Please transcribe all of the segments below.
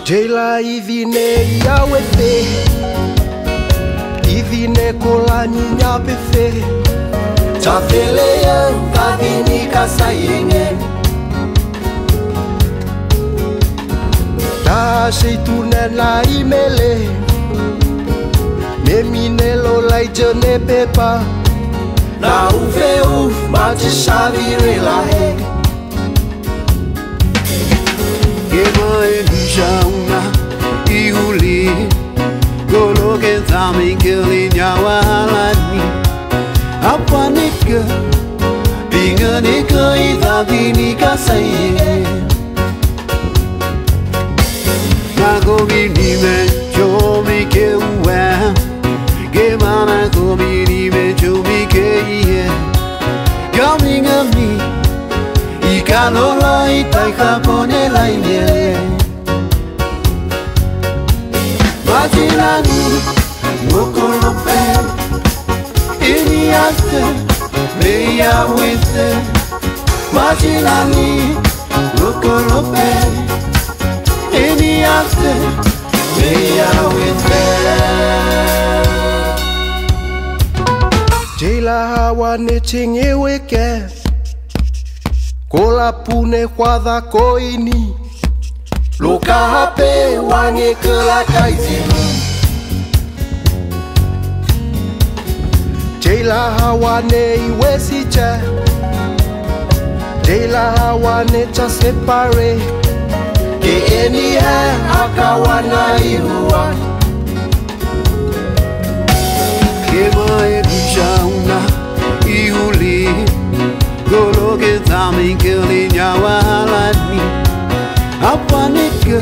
Jela ivine yawefe Ivine kolani nyabefe Tafele ya kadini kasayenge Ta seitunen la imele Meminelo la jene pepa Na uve uf mati savire la he Gema elishauna iuli Golo ke zami kili nyawa halani Apa nika Binga nika idhabi nika saye Nago bini me chomi ke uwa Gema nago bini me chomi ke iye Coming of me Ikalola itaika pone la inyele Majilani Mokolope Ini ate Meya wite Majilani Mokolope Ini ate Meya wite Jela hawane chinge weke Kola pune kwada koini Loka hape wange kela kaizini Jela hawane iwesicha Jela hawane cha separe Ke eni he akawana iruwa Gema elishauna iuli Golo ke zami kili nyawa halani Apa nika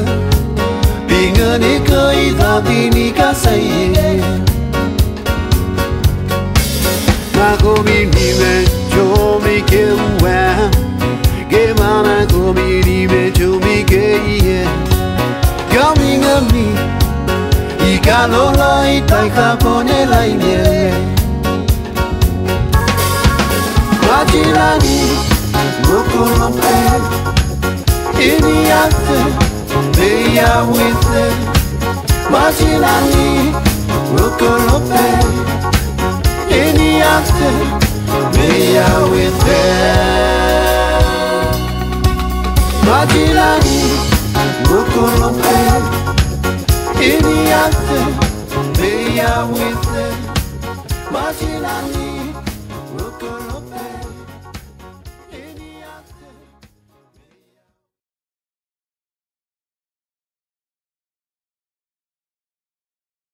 Binga nika idhabi nika saye Nago bini me chomi ke uwa Gema nago bini me chomi ke iye Coming of me Ikalola itaika pone la inyele Majilani Mokolope Ini ate Meya wite Majilani Mokolope Ini ate Meya wite Majilani Mokolope Ini ate Meya wite Majilani